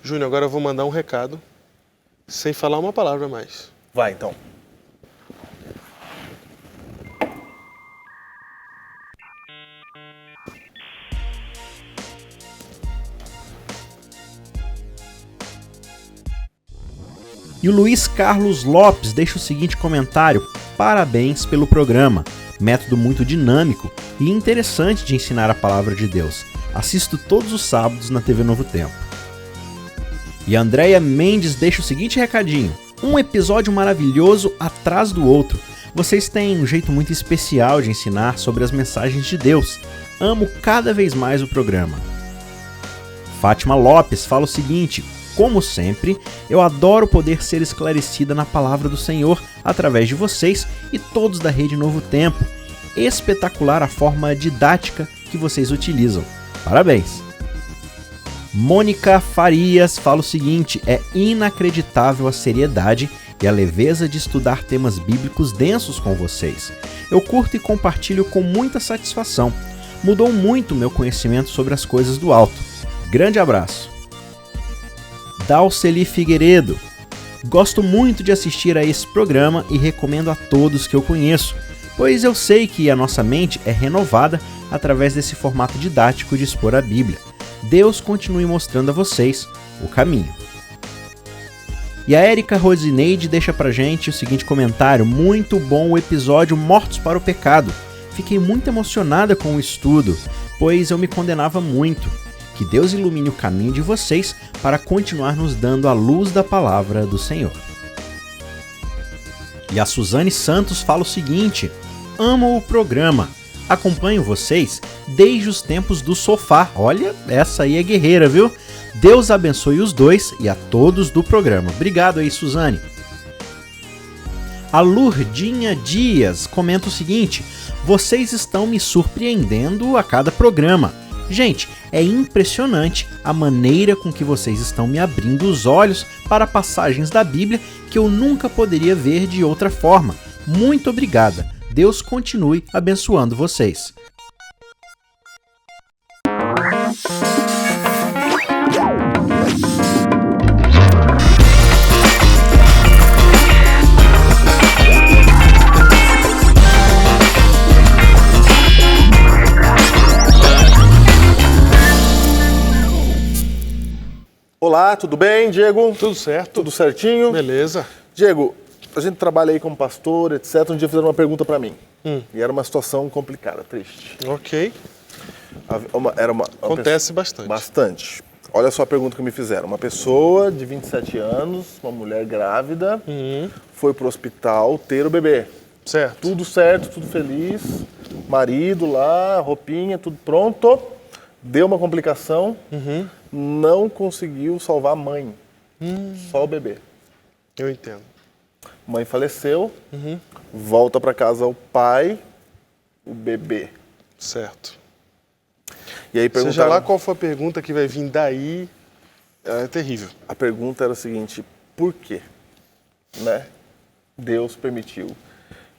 Júnior, agora eu vou mandar um recado, sem falar uma palavra a mais. Vai, então. E o Luiz Carlos Lopes deixa o seguinte comentário: parabéns pelo programa, método muito dinâmico e interessante de ensinar a palavra de Deus. Assisto todos os sábados na TV Novo Tempo. E a Andréia Mendes deixa o seguinte recadinho: um episódio maravilhoso atrás do outro. Vocês têm um jeito muito especial de ensinar sobre as mensagens de Deus. Amo cada vez mais o programa. Fátima Lopes fala o seguinte: como sempre, eu adoro poder ser esclarecida na palavra do Senhor através de vocês e todos da Rede Novo Tempo. Espetacular a forma didática que vocês utilizam. Parabéns! Mônica Farias fala o seguinte: é inacreditável a seriedade e a leveza de estudar temas bíblicos densos com vocês. Eu curto e compartilho com muita satisfação. Mudou muito meu conhecimento sobre as coisas do alto. Grande abraço! Dalceli Figueiredo: gosto muito de assistir a esse programa e recomendo a todos que eu conheço, pois eu sei que a nossa mente é renovada através desse formato didático de expor a Bíblia. Deus continue mostrando a vocês o caminho. E a Érica Rosineide deixa pra gente o seguinte comentário: muito bom o episódio Mortos para o Pecado. Fiquei muito emocionada com o estudo, pois eu me condenava muito. Que Deus ilumine o caminho de vocês para continuar nos dando a luz da palavra do Senhor. E a Suzane Santos fala o seguinte: amo o programa. Acompanho vocês desde os tempos do sofá. Olha, essa aí é guerreira, viu? Deus abençoe os dois e a todos do programa. Obrigado aí, Suzane. A Lurdinha Dias comenta o seguinte: vocês estão me surpreendendo a cada programa. Gente, é impressionante a maneira com que vocês estão me abrindo os olhos para passagens da Bíblia que eu nunca poderia ver de outra forma. Muito obrigada. Deus continue abençoando vocês. Olá, tudo bem, Diego? Tudo certo. Tudo certinho? Beleza. Diego, a gente trabalha aí como pastor, etc. Um dia fizeram uma pergunta pra mim. E era uma situação complicada, triste. Ok. Era uma Acontece bastante. Bastante. Olha só a pergunta que me fizeram. Uma pessoa de 27 anos, uma mulher grávida, foi pro hospital ter o bebê. Certo. Tudo certo, tudo feliz. Marido lá, roupinha, tudo pronto. Deu uma complicação. Não conseguiu salvar a mãe. Só o bebê. Eu entendo. Mãe faleceu. Volta para casa o pai, o bebê. Certo. E aí perguntaram, Seja lá qual for a pergunta que vai vir daí, é terrível. a pergunta era a seguinte: por quê? Né? Deus permitiu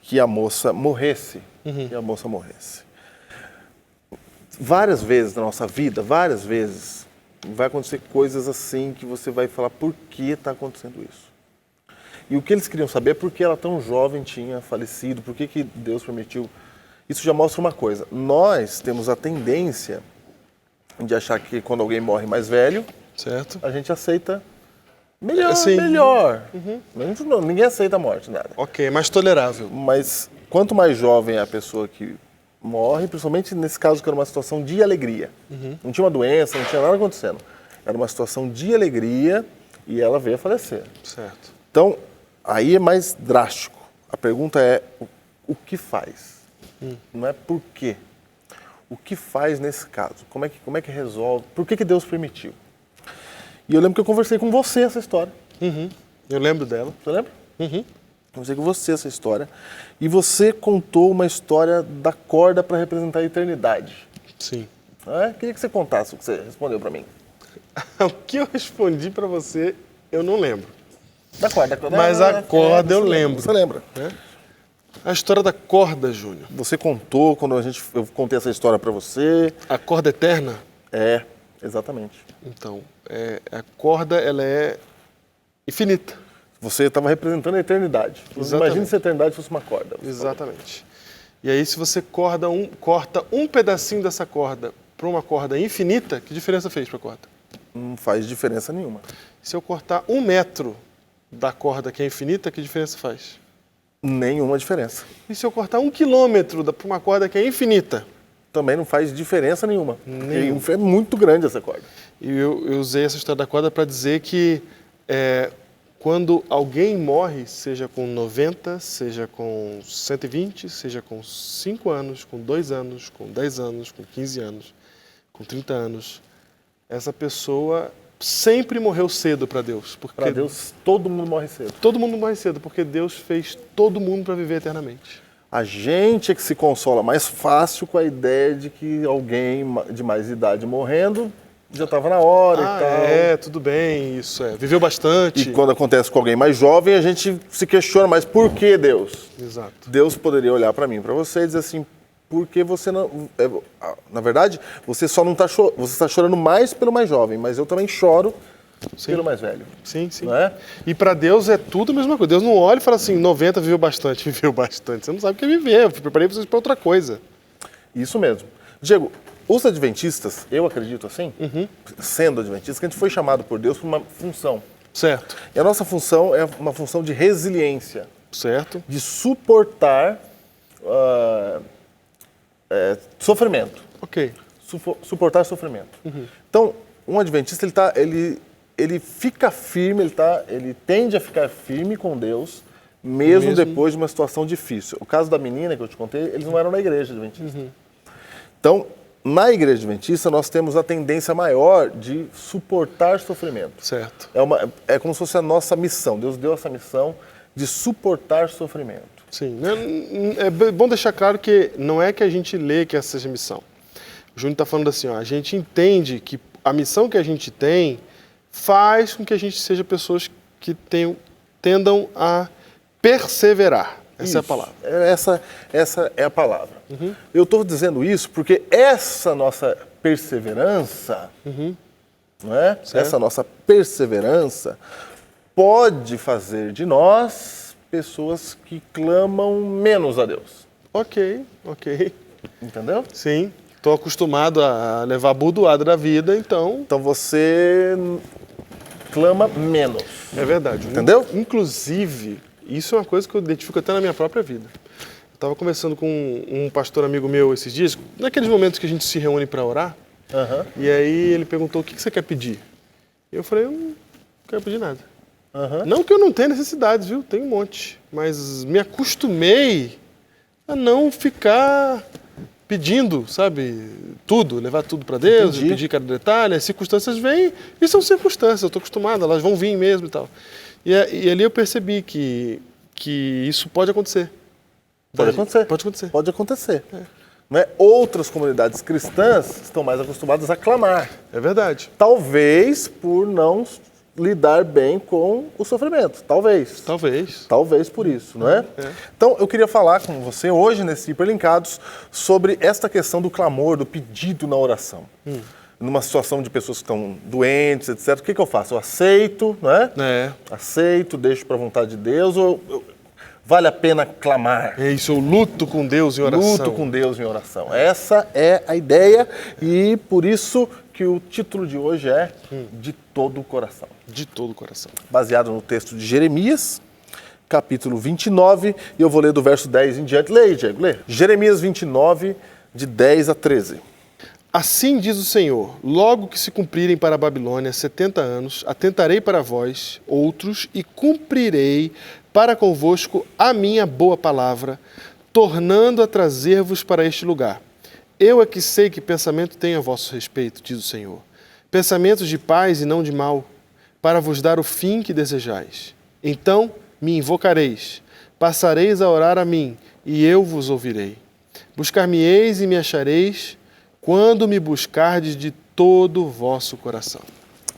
que a moça morresse. Que a moça morresse. Várias vezes na nossa vida, várias vezes, vai acontecer coisas assim que você vai falar: por que está acontecendo isso? E o que eles queriam saber é por que ela tão jovem tinha falecido, por que Deus permitiu. Isso já mostra uma coisa: nós temos a tendência de achar que quando alguém morre mais velho, Certo. a gente aceita melhor, Sim. melhor. Ninguém aceita a morte, nada. Ok, mais tolerável. Mas quanto mais jovem é a pessoa que morre, principalmente nesse caso que era uma situação de alegria. Não tinha uma doença, não tinha nada acontecendo. Era uma situação de alegria e ela veio a falecer. Certo. Então, aí é mais drástico. A pergunta é: o que faz? Não é por quê. O que faz nesse caso? Como é que resolve? Por que Deus permitiu? E eu lembro que eu conversei com você essa história. Eu lembro dela. Você lembra? Conversei com você essa história. E você contou uma história da corda para representar a eternidade. Sim. Queria que você contasse o que você respondeu para mim. O que eu respondi pra você, eu não lembro. Da corda. Mas a corda eu lembro. Você lembra? A história da corda, Júnior. Você contou, quando eu contei essa história para você. A corda eterna? É. Exatamente. Então, a corda, ela é infinita. Você estava representando a eternidade. Exatamente. Imagina se a eternidade fosse uma corda. Exatamente. E aí, se você corta um pedacinho dessa corda para uma corda infinita, que diferença fez para a corda? Não faz diferença nenhuma. Se eu cortar 1 metro da corda que é infinita, que diferença faz? Nenhuma diferença. E se eu cortar 1 quilômetro para uma corda que é infinita? Também não faz diferença nenhuma. Nenhuma. É muito grande essa corda. E eu usei essa história da corda para dizer que quando alguém morre, seja com 90, seja com 120, seja com 5 anos, com 2 anos, com 10 anos, com 15 anos, com 30 anos, essa pessoa sempre morreu cedo para Deus. Para Deus, todo mundo morre cedo. Todo mundo morre cedo, porque Deus fez todo mundo para viver eternamente. A gente é que se consola mais fácil com a ideia de que alguém de mais idade morrendo já estava na hora e tal. Tudo bem, isso viveu bastante. E quando acontece com alguém mais jovem, a gente se questiona, mas por que Deus? Exato. Deus poderia olhar para mim, para você e dizer assim, porque você não... na verdade, você só não está chorando, você está chorando mais pelo mais jovem, mas eu também choro pelo mais velho. Sim, sim. Não é? E para Deus é tudo a mesma coisa. Deus não olha e fala assim, 90 viveu bastante. Você não sabe o que é viver, eu preparei vocês para outra coisa. Isso mesmo. Diego, os adventistas, eu acredito assim, sendo adventista, que a gente foi chamado por Deus para uma função. Certo. E a nossa função é uma função de resiliência. Certo. De suportar sofrimento. Ok. Suportar sofrimento. Então, um adventista, ele fica firme, ele tende a ficar firme com Deus, mesmo depois de uma situação difícil. O caso da menina que eu te contei, eles não eram na igreja adventista. Então, na igreja adventista, nós temos a tendência maior de suportar sofrimento. Certo. É como se fosse a nossa missão. Deus deu essa missão de suportar sofrimento. Sim. É bom deixar claro que não é que a gente lê que essa seja a missão. O Júnior está falando assim, a gente entende que a missão que a gente tem faz com que a gente seja pessoas que tendam a perseverar. Essa é a palavra. Essa é a palavra. Eu estou dizendo isso porque essa nossa perseverança, não é? Essa nossa perseverança pode fazer de nós pessoas que clamam menos a Deus. Ok. Entendeu? Sim. Estou acostumado a levar a burdoada da vida, então... Então você clama menos. É verdade. Entendeu? Inclusive, isso é uma coisa que eu identifico até na minha própria vida. Eu estava conversando com um pastor amigo meu esses dias, naqueles momentos que a gente se reúne para orar, e aí ele perguntou, o que você quer pedir? Eu falei, eu não quero pedir nada. Não que eu não tenha necessidades, viu? Tem um monte. Mas me acostumei a não ficar pedindo, sabe, tudo, levar tudo para Deus, pedir cada detalhe, as circunstâncias vêm, e são circunstâncias, eu estou acostumado, elas vão vir mesmo e tal. E ali eu percebi que isso pode acontecer. Pode acontecer. Pode acontecer. Pode acontecer. Não é? Outras comunidades cristãs estão mais acostumadas a clamar. É verdade. Talvez por não lidar bem com o sofrimento. Talvez. Talvez por isso, não é? Então, eu queria falar com você hoje, nesse Hiperlinkados, sobre esta questão do clamor, do pedido na oração. Numa situação de pessoas que estão doentes, etc. O que eu faço? Eu aceito, não é? Aceito, deixo para a vontade de Deus, ou vale a pena clamar? É isso, eu luto com Deus em oração. Luto com Deus em oração. Essa é a ideia e por isso que o título de hoje é De Todo o Coração. De todo o coração. Baseado no texto de Jeremias, capítulo 29, e eu vou ler do verso 10 em diante. Lê aí, Diego, lê. Jeremias 29, de 10 a 13. Assim diz o Senhor, logo que se cumprirem para a Babilônia 70 anos, atentarei para vós, outros, e cumprirei para convosco a minha boa palavra, tornando a trazer-vos para este lugar. Eu é que sei que pensamento tenho a vosso respeito, diz o Senhor. Pensamentos de paz e não de mal, para vos dar o fim que desejais. Então me invocareis, passareis a orar a mim, e eu vos ouvirei. Buscar-me-eis e me achareis, quando me buscardes de todo o vosso coração.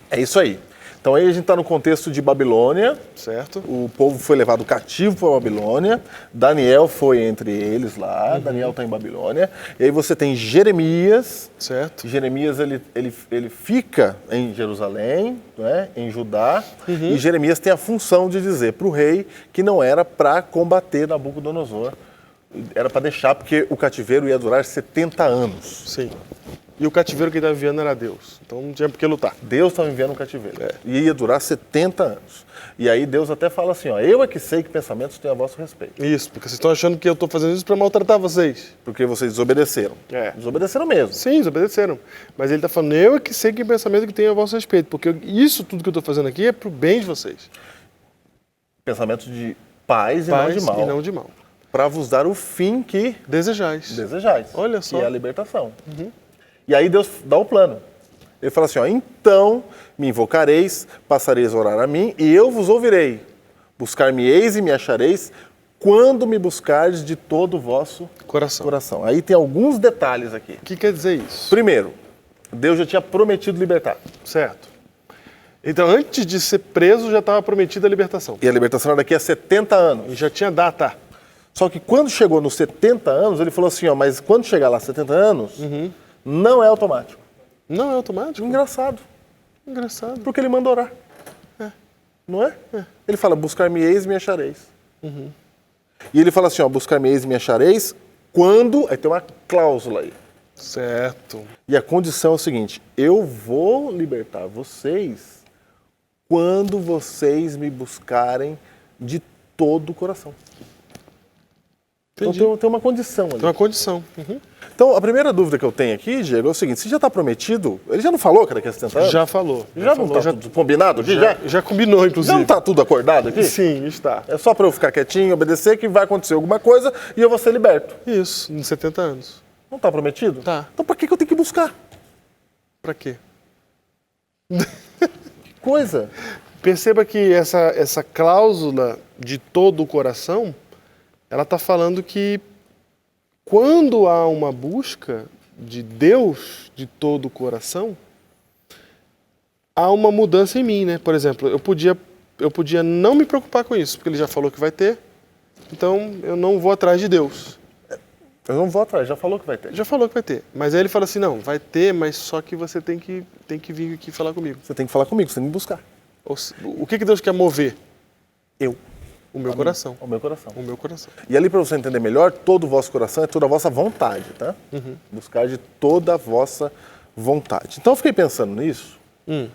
É isso aí. Então aí a gente está no contexto de Babilônia. Certo. O povo foi levado cativo para a Babilônia. Daniel foi entre eles lá. Daniel está em Babilônia. E aí você tem Jeremias. Certo. Jeremias ele fica em Jerusalém, né, em Judá. E Jeremias tem a função de dizer para o rei que não era para combater Nabucodonosor. Era para deixar, porque o cativeiro ia durar 70 anos. Sim. E o cativeiro que ele estava enviando era Deus. Então não tinha por que lutar. Deus estava enviando um cativeiro. E ia durar 70 anos. E aí Deus até fala assim, ó, eu é que sei que pensamentos têm a vosso respeito. Isso, porque vocês estão achando que eu estou fazendo isso para maltratar vocês. Porque vocês desobedeceram. Desobedeceram mesmo. Sim, eles obedeceram. Mas ele está falando, eu é que sei que pensamento que tem a vosso respeito. Porque isso tudo que eu estou fazendo aqui é para o bem de vocês. Pensamentos de paz e Paz não de mal. e não de mal. Para vos dar o fim que Desejais. Olha só. Que é a libertação. E aí Deus dá o plano. Ele fala assim, ó, então me invocareis, passareis a orar a mim, e eu vos ouvirei. Buscar-me-eis e me achareis, quando me buscardes de todo o vosso coração. Aí tem alguns detalhes aqui. O que quer dizer isso? Primeiro, Deus já tinha prometido libertar. Certo. Então, antes de ser preso, já estava prometida a libertação. E a libertação era daqui a 70 anos. E já tinha data. Só que quando chegou nos 70 anos, ele falou assim, ó, mas quando chegar lá 70 anos, não é automático. Não é automático? Engraçado. Porque ele manda orar. Não é? Ele fala, buscar-me-eis e me achareis. E ele fala assim, ó, buscar-me-eis e me achareis quando... Aí tem uma cláusula aí. Certo. E a condição é o seguinte, eu vou libertar vocês quando vocês me buscarem de todo o coração. Entendi. Então tem uma condição ali. Tem uma condição. Então, a primeira dúvida que eu tenho aqui, Diego, é o seguinte, se já está prometido, ele já não falou que era daqui a 70 anos? Já falou. Já não está tudo combinado aqui? Já combinou, inclusive. Já não está tudo acordado aqui? Sim, está. É só para eu ficar quietinho, obedecer, que vai acontecer alguma coisa e eu vou ser liberto. Isso, em 70 anos. Não está prometido? Tá. Então para que eu tenho que buscar? Pra quê? Que coisa. Perceba que essa cláusula de todo o coração, ela está falando que quando há uma busca de Deus de todo o coração, há uma mudança em mim, né? Por exemplo, eu podia não me preocupar com isso, porque ele já falou que vai ter, então eu não vou atrás de Deus. Eu não vou atrás, já falou que vai ter. Já falou que vai ter. Mas aí ele fala assim, não, vai ter, mas só que você tem que vir aqui falar comigo. Você tem que falar comigo, você tem que me buscar. O que Deus quer mover? Eu. O meu coração. O meu coração. O meu coração. E ali, para você entender melhor, todo o vosso coração é toda a vossa vontade, tá? Buscar de toda a vossa vontade. Então, eu fiquei pensando nisso. E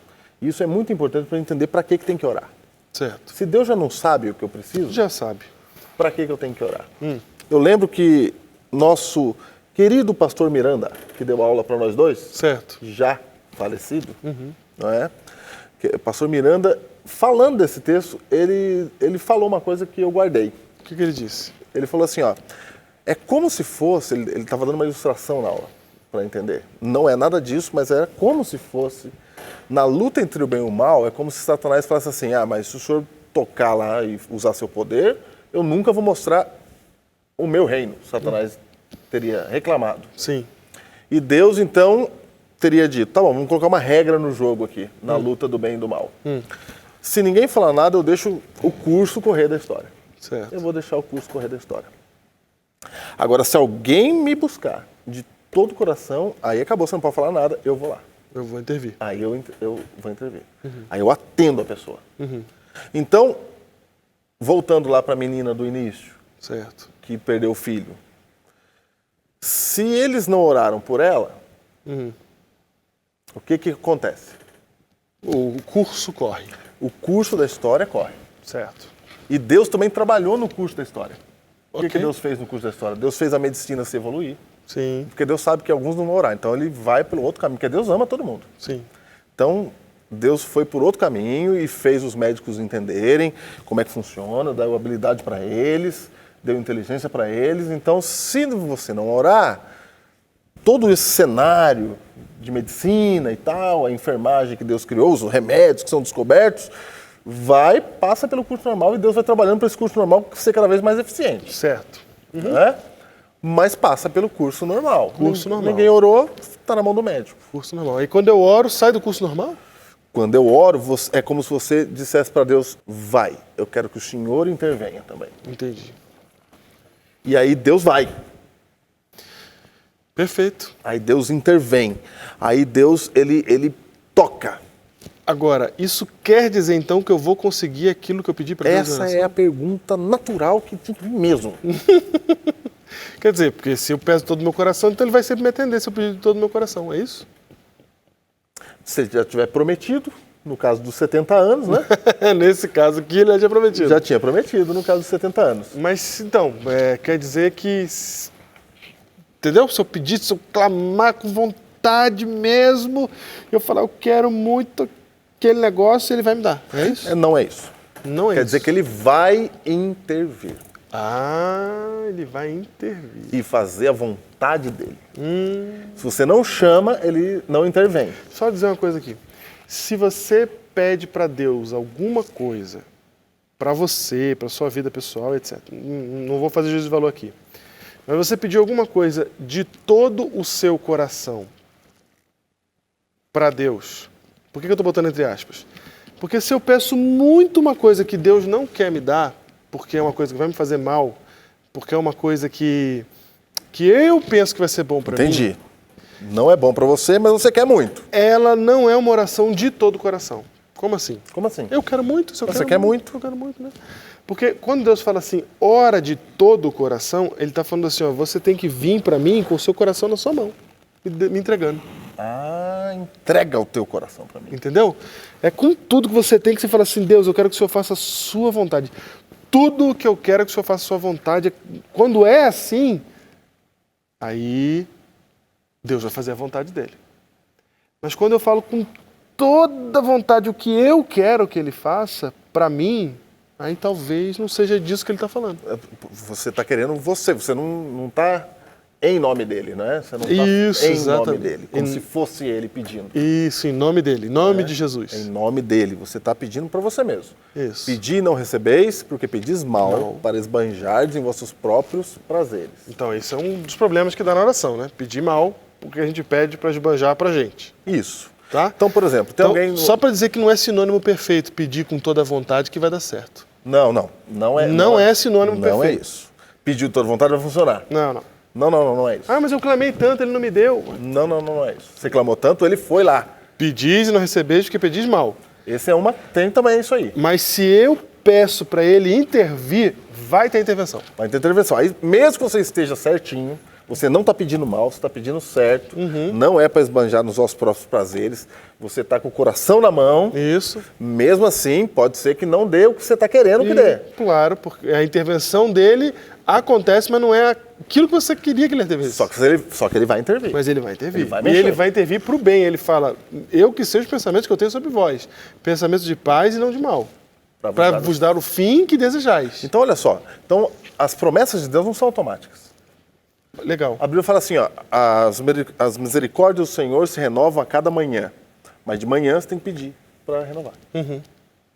isso é muito importante para entender para que tem que orar. Certo. Se Deus já não sabe o que eu preciso, Já sabe. para que eu tenho que orar? Eu lembro que nosso querido pastor Miranda, que deu aula para nós dois, Certo. já falecido, não é? Pastor Miranda, falando desse texto, ele falou uma coisa que eu guardei. O que ele disse? Ele falou assim, ó, é como se fosse, ele estava dando uma ilustração na aula, para entender. Não é nada disso, mas era como se fosse, na luta entre o bem e o mal, é como se Satanás falasse assim, mas se o senhor tocar lá e usar seu poder, eu nunca vou mostrar o meu reino. Satanás teria reclamado. Sim. E Deus, então, teria dito, tá bom, vamos colocar uma regra no jogo aqui, na luta do bem e do mal. Se ninguém falar nada, eu deixo o curso correr da história. Certo. Eu vou deixar o curso correr da história. Agora, se alguém me buscar de todo o coração, aí acabou, você não pode falar nada, eu vou lá. Eu vou intervir. Aí eu vou intervir. Aí eu atendo a pessoa. Então, voltando lá para a menina do início, Certo. que perdeu o filho. Se eles não oraram por ela, o que acontece? O curso corre. O curso da história corre. Certo. E Deus também trabalhou no curso da história. O que Ok. Deus fez no curso da história? Deus fez a medicina se evoluir. Sim. Porque Deus sabe que alguns não vão orar. Então ele vai pelo outro caminho, porque Deus ama todo mundo. Sim. Então, Deus foi por outro caminho e fez os médicos entenderem como é que funciona, deu habilidade para eles, deu inteligência para eles. Então, se você não orar, todo esse cenário de medicina e tal, a enfermagem que Deus criou, os remédios que são descobertos, passa pelo curso normal e Deus vai trabalhando para esse curso normal ser cada vez mais eficiente. Certo. Né? Mas passa pelo curso normal. Curso normal. Ninguém orou, está na mão do médico. Curso normal. E quando eu oro, sai do curso normal? Quando eu oro, é como se você dissesse para Deus, vai, eu quero que o Senhor intervenha também. Entendi. E aí Deus vai. Perfeito. Aí Deus intervém. Aí Deus, ele toca. Agora, isso quer dizer então que eu vou conseguir aquilo que eu pedi para Deus? Essa é a pergunta natural que tem que vir mesmo. Quer dizer, porque se eu peço todo o meu coração, então ele vai sempre me atender se eu pedir de todo o meu coração, é isso? Se ele já tiver prometido, no caso dos 70 anos, né? Nesse caso aqui ele já tinha prometido. Já tinha prometido no caso dos 70 anos. Mas então, quer dizer que, entendeu? Se eu pedir, se eu clamar com vontade mesmo, eu falar, eu quero muito aquele negócio, ele vai me dar, é isso? Não é isso. Não é isso. Quer dizer que ele vai intervir. Ah, ele vai intervir. E fazer a vontade dele. Se você não chama, ele não intervém. Só dizer uma coisa aqui. Se você pede para Deus alguma coisa, para você, para sua vida pessoal, etc. Não vou fazer juízo de valor aqui. Mas você pediu alguma coisa de todo o seu coração para Deus. Por que eu estou botando entre aspas? Porque se eu peço muito uma coisa que Deus não quer me dar, porque é uma coisa que vai me fazer mal, porque é uma coisa que eu penso que vai ser bom para mim. Entendi. Não é bom para você, mas você quer muito. Ela não é uma oração de todo o coração. Como assim? Como assim? Eu quero muito, se eu Você quero quer muito? Eu quero muito, né? Porque quando Deus fala assim, ora de todo o coração, Ele está falando assim, ó, você tem que vir para mim com o seu coração na sua mão, me entregando. Ah, entrega o teu coração para mim. Entendeu? É com tudo que você tem que você fala assim, Deus, eu quero que o Senhor faça a sua vontade. Tudo que eu quero que o Senhor faça a sua vontade. Quando é assim, aí Deus vai fazer a vontade dele. Mas quando eu falo com toda a vontade o que eu quero que ele faça, para mim, aí talvez não seja disso que ele está falando. Você está querendo você não está em nome dele, né? Você não está Isso, em exatamente. nome dele, como se fosse ele pedindo. Isso, em nome dele, em nome de Jesus. Em nome dele, você está pedindo para você mesmo. Isso. Pedi e não recebeis, porque pedis mal, para esbanjardes em vossos próprios prazeres. Então, esse é um dos problemas que dá na oração, né? Pedir mal, porque a gente pede para esbanjar para a gente. Isso. Tá? Então, por exemplo, tem alguém... Só para dizer que não é sinônimo perfeito pedir com toda a vontade que vai dar certo. Não é. Não é sinônimo perfeito. Não é isso. Pediu toda vontade vai funcionar. Não. Não é isso. Ah, mas eu clamei tanto, ele não me deu. Não é isso. Você clamou tanto, ele foi lá. Pedis e não recebeis porque pedis mal. Tem também isso aí. Mas se eu peço para ele intervir, vai ter intervenção. Vai ter intervenção. Aí, mesmo que você esteja certinho, você não está pedindo mal, você está pedindo certo, não é para esbanjar nos vossos próprios prazeres, você está com o coração na mão. Isso. Mesmo assim, pode ser que não dê o que você está querendo que dê. Claro, porque a intervenção dele acontece, mas não é aquilo que você queria que ele intervisse. Só que ele vai intervir. Mas ele vai intervir. Ele vai e mexer. ele vai intervir para o bem. Ele fala, eu que sei os pensamentos que eu tenho sobre vós. Pensamentos de paz e não de mal. Para vos dar o fim que desejais. Então, olha só. Então, as promessas de Deus não são automáticas. Legal. A Bíblia fala assim, ó, as misericórdias do Senhor se renovam a cada manhã. Mas de manhã você tem que pedir para renovar. Você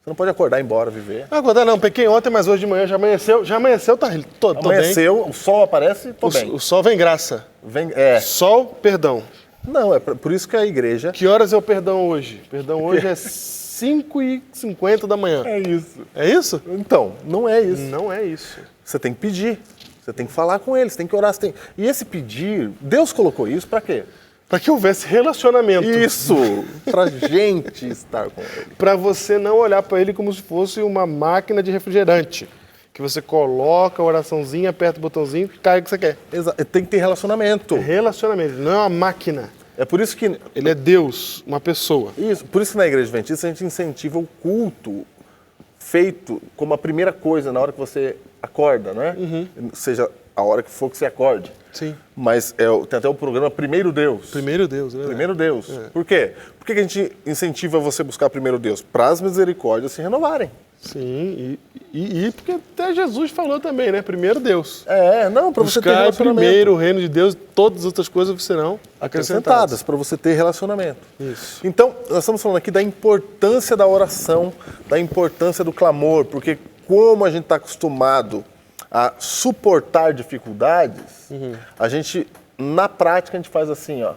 não pode acordar e ir embora, viver. Não, acordar não, pequei ontem, mas hoje de manhã já amanheceu, tô Amanheceu, bem. o sol aparece, tô bem. O sol vem graça. Sol, perdão. Não, é por isso que a igreja... Que horas é o perdão hoje? Perdão hoje é 5h50 da manhã. É isso. É isso? Então, não é isso. Não é isso. Você tem que pedir, você tem que falar com ele, você tem que orar. E esse pedir, Deus colocou isso para quê? Para que houvesse relacionamento. Isso, pra gente estar com ele. Para você não olhar para ele como se fosse uma máquina de refrigerante. Que você coloca a oraçãozinha, aperta o botãozinho e cai o que você quer. Tem que ter relacionamento. Relacionamento, não é uma máquina. É por isso que... Ele é Deus, uma pessoa. Isso, por isso que na Igreja Adventista a gente incentiva o culto feito como a primeira coisa na hora que você acorda, né? Seja a hora que for que você acorde. Sim. Mas tem até o programa Primeiro Deus. Primeiro Deus, né? Primeiro Deus. Por quê? Por que a gente incentiva você a buscar primeiro Deus? Para as misericórdias se renovarem. Sim, e porque até Jesus falou também, né? Primeiro Deus. Para você ter Buscar relacionamento. primeiro o reino de Deus, todas as outras coisas serão acrescentadas. Para você ter relacionamento. Isso. Então, nós estamos falando aqui da importância da oração, da importância do clamor, porque como a gente está acostumado a suportar dificuldades, a gente, na prática, a gente faz assim, ó.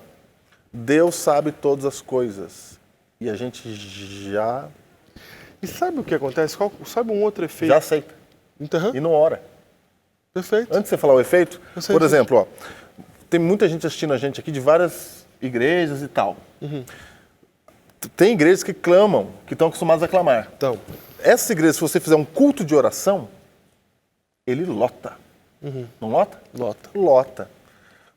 Deus sabe todas as coisas e a gente já E sabe o que acontece? Sabe um outro efeito? aceita Uhum. e não ora. Perfeito. Antes de você falar o efeito, Eu sei por disso. exemplo, ó, tem muita gente assistindo a gente aqui de várias igrejas e tal. Tem igrejas que clamam, que estão acostumadas a clamar. Então, Essa igreja, se você fizer um culto de oração, ele lota. Não lota? lota. Lota.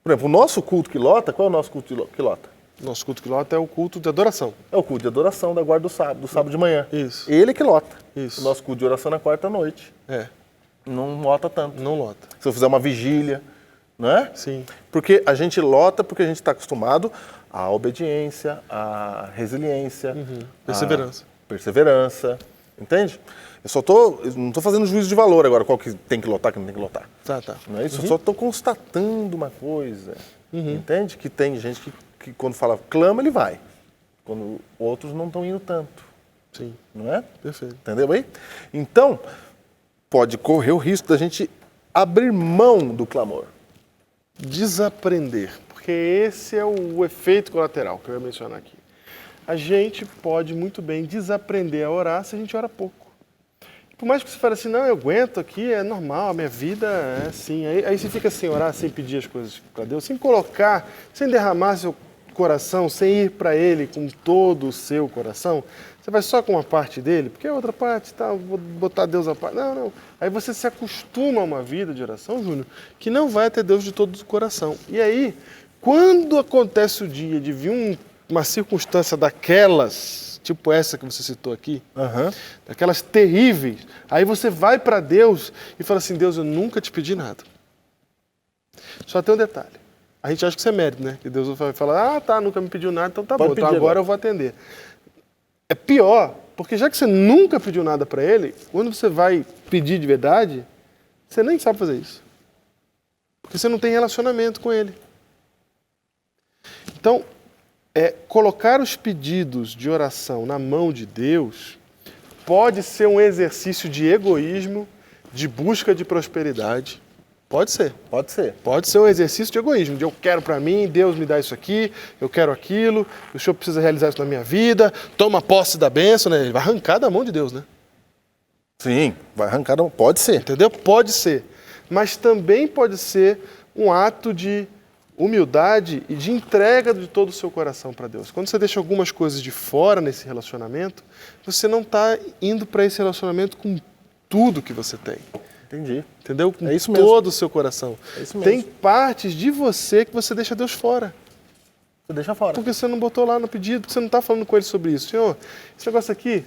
Por exemplo, o nosso culto que lota, qual é o nosso culto que lota? Nosso culto que lota é o culto de adoração. É o culto de adoração da guarda do sábado de manhã. Isso. Ele que lota. Isso. O nosso culto de oração na quarta-noite. É, Não lota tanto. não lota. Se eu fizer uma vigília, não é? Sim. Porque a gente lota porque a gente está acostumado à obediência, à resiliência, Perseverança. à perseverança, entende? Eu não estou fazendo juízo de valor agora, qual que tem que lotar, que não tem que lotar. Tá. Não é isso? Eu só estou constatando uma coisa, entende? Que tem gente que quando fala clama, ele vai. Quando outros não estão indo tanto, Sim, não é? perfeito. Entendeu aí? Então, pode correr o risco da gente abrir mão do clamor. Desaprender, porque esse é o efeito colateral que eu ia mencionar aqui. A gente pode muito bem desaprender a orar se a gente ora pouco. Por mais que você fale assim, não, eu aguento aqui, é normal, a minha vida é assim. Aí você fica sem orar, sem pedir as coisas para Deus, sem colocar, sem derramar seu coração, sem ir para Ele com todo o seu coração. Você vai só com uma parte dele, porque a outra parte, tá, vou botar Deus à parte. Não. Aí você se acostuma a uma vida de oração, Júnior, que não vai ter Deus de todo o coração. E aí, quando acontece o dia de vir uma circunstância daquelas, tipo essa que você citou aqui, daquelas terríveis, aí você vai para Deus e fala assim, Deus, eu nunca te pedi nada. Só tem um detalhe. A gente acha que isso é mérito, né? Que Deus vai falar, nunca me pediu nada, então tá Pode bom, então pedir agora agora. eu vou atender. É pior, porque já que você nunca pediu nada para Ele, quando você vai pedir de verdade, você nem sabe fazer isso. Porque você não tem relacionamento com Ele. Então, colocar os pedidos de oração na mão de Deus pode ser um exercício de egoísmo, de busca de prosperidade. Pode ser. Pode ser. Pode ser um exercício de egoísmo, de eu quero para mim, Deus me dá isso aqui, eu quero aquilo, o Senhor precisa realizar isso na minha vida, toma posse da bênção, né? Ele vai arrancar da mão de Deus, né? Sim, vai arrancar. Pode ser. Entendeu? Pode ser. Mas também pode ser um ato de humildade e de entrega de todo o seu coração para Deus. Quando você deixa algumas coisas de fora nesse relacionamento, você não está indo para esse relacionamento com tudo que você tem. Entendi. Entendeu? Com É isso mesmo. todo o seu coração. É isso mesmo. Tem partes de você que você deixa Deus fora. Você deixa fora. Porque você não botou lá no pedido, porque você não está falando com ele sobre isso. Senhor, esse negócio aqui,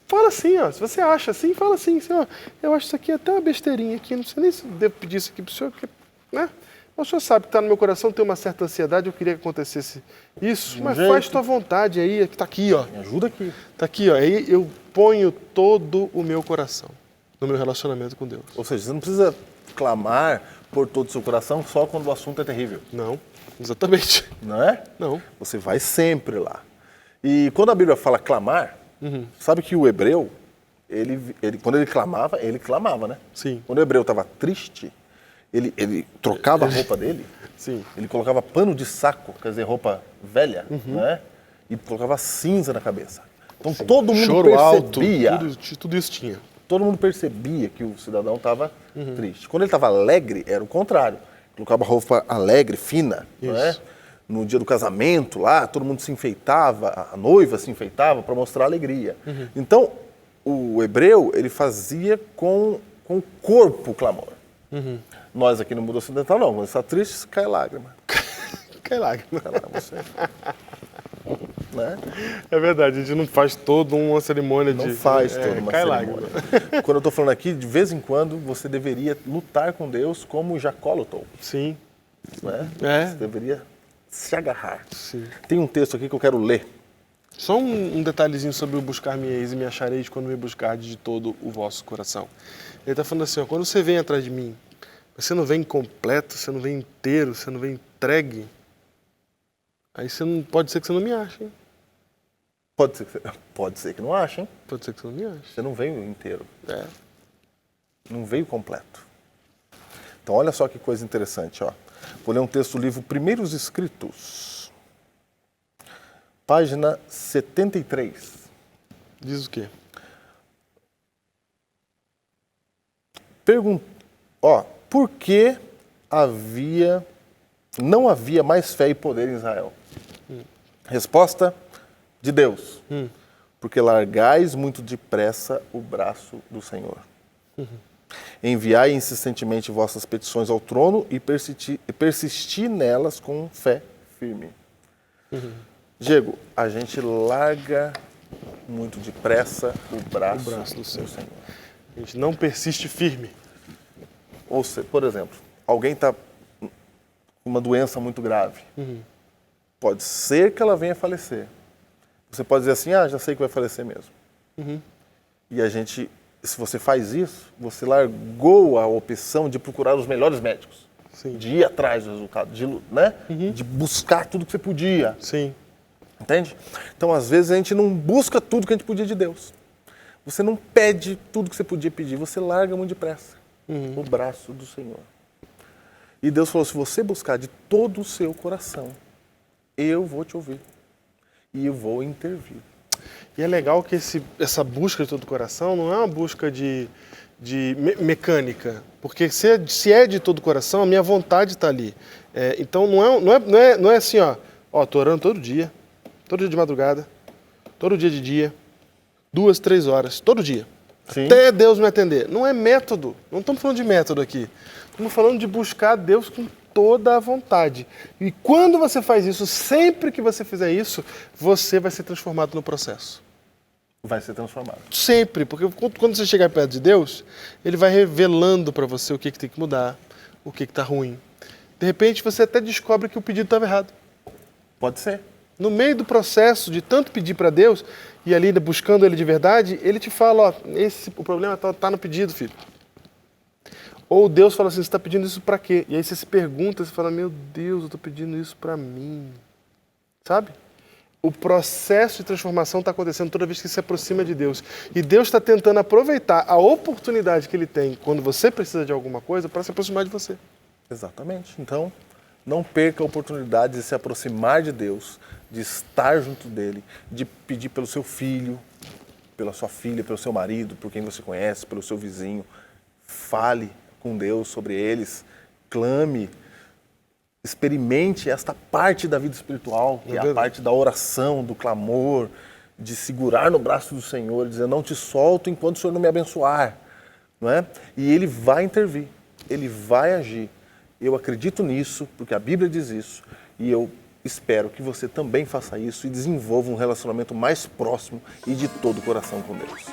fala assim, ó. Se você acha assim, fala assim. Senhor, eu acho isso aqui até uma besteirinha aqui, não sei nem se eu devo pedir isso aqui para o senhor, porque, né? O senhor sabe que está no meu coração, tem uma certa ansiedade, eu queria que acontecesse isso, mas jeito. faz tua vontade aí, que está aqui, ó. Me ajuda aqui. Está aqui, ó. Aí eu ponho todo o meu coração no meu relacionamento com Deus. Ou seja, você não precisa clamar por todo o seu coração só quando o assunto é terrível. Não, exatamente. Não é? Não. Você vai sempre lá. E quando a Bíblia fala clamar, sabe que o hebreu, quando ele clamava, né? Sim. Quando o hebreu estava triste, ele trocava a roupa dele, Sim. ele colocava pano de saco, quer dizer, roupa velha, né? E colocava cinza na cabeça. Então todo mundo Choro alto, percebia. tudo isso tinha. Todo mundo percebia que o cidadão estava triste. Quando ele estava alegre, era o contrário. Colocava roupa alegre, fina. Não é? No dia do casamento, lá, todo mundo se enfeitava, a noiva se enfeitava para mostrar alegria. Então, o hebreu, ele fazia com o corpo o clamor. Nós aqui no mundo ocidental, não. Quando está triste, cai lágrima. Cai lágrima. Cai lágrima, você. Né? É verdade, a gente não faz toda uma cerimônia de... Não faz toda uma cai cerimônia. lágrima. Quando eu estou falando aqui, de vez em quando, você deveria lutar com Deus como Jacó lutou. Sim. Né? É. Você deveria se agarrar. Sim. Tem um texto aqui que eu quero ler. Só um detalhezinho sobre o buscar-me-eis e me achareis quando me buscardes de todo o vosso coração. Ele está falando assim, ó, quando você vem atrás de mim, você não vem completo, você não vem inteiro, você não vem entregue, aí você não, pode ser que você não me ache, hein? Pode ser que não ache, hein? Pode ser que você não me ache. Você não veio inteiro. É. Não veio completo. Então, olha só que coisa interessante, ó. Vou ler um texto do livro Primeiros Escritos. Página 73. Diz o quê? Por que não havia mais fé e poder em Israel? Resposta de Deus. Porque largais muito depressa o braço do Senhor. Enviai insistentemente vossas petições ao trono e persisti nelas com fé firme. Diego, a gente larga muito depressa o braço do Senhor. A gente não persiste firme. Ou seja, por exemplo, alguém está com uma doença muito grave. Pode ser que ela venha a falecer. Você pode dizer assim, já sei que vai falecer mesmo. E a gente, se você faz isso, você largou a opção de procurar os melhores médicos. Sim. De ir atrás do resultado, de buscar tudo que você podia. Sim. Entende? Então, às vezes, a gente não busca tudo que a gente podia de Deus. Você não pede tudo que você podia pedir, você larga muito depressa o braço do Senhor. E Deus falou, se você buscar de todo o seu coração, eu vou te ouvir e eu vou intervir. E é legal que essa busca de todo o coração não é uma busca de mecânica, porque se é de todo o coração, a minha vontade está ali. Então não é assim, tô orando todo dia de madrugada, todo dia de dia, 2, 3 horas, todo dia. Sim. Até Deus me atender. Não é método, não estamos falando de método aqui. Estamos falando de buscar Deus com toda a vontade. E quando você faz isso, sempre que você fizer isso, você vai ser transformado no processo. Vai ser transformado. Sempre, porque quando você chegar perto de Deus, Ele vai revelando para você o que tem que mudar, o que está ruim. De repente, você até descobre que o pedido estava errado. Pode ser. No meio do processo de tanto pedir para Deus, e ali buscando Ele de verdade, Ele te fala, o problema está no pedido, filho. Ou Deus fala assim, você está pedindo isso para quê? E aí você se pergunta, você fala, meu Deus, eu estou pedindo isso para mim. Sabe? O processo de transformação está acontecendo toda vez que se aproxima de Deus. E Deus está tentando aproveitar a oportunidade que Ele tem quando você precisa de alguma coisa para se aproximar de você. Exatamente. Então, não perca a oportunidade de se aproximar de Deus, de estar junto dEle, de pedir pelo seu filho, pela sua filha, pelo seu marido, por quem você conhece, pelo seu vizinho. Fale com Deus sobre eles, clame, experimente esta parte da vida espiritual, que é a parte da oração, do clamor, de segurar no braço do Senhor e dizer, não te solto enquanto o Senhor não me abençoar. Não é? E Ele vai intervir, Ele vai agir. Eu acredito nisso, porque a Bíblia diz isso, e eu espero que você também faça isso e desenvolva um relacionamento mais próximo e de todo o coração com Deus.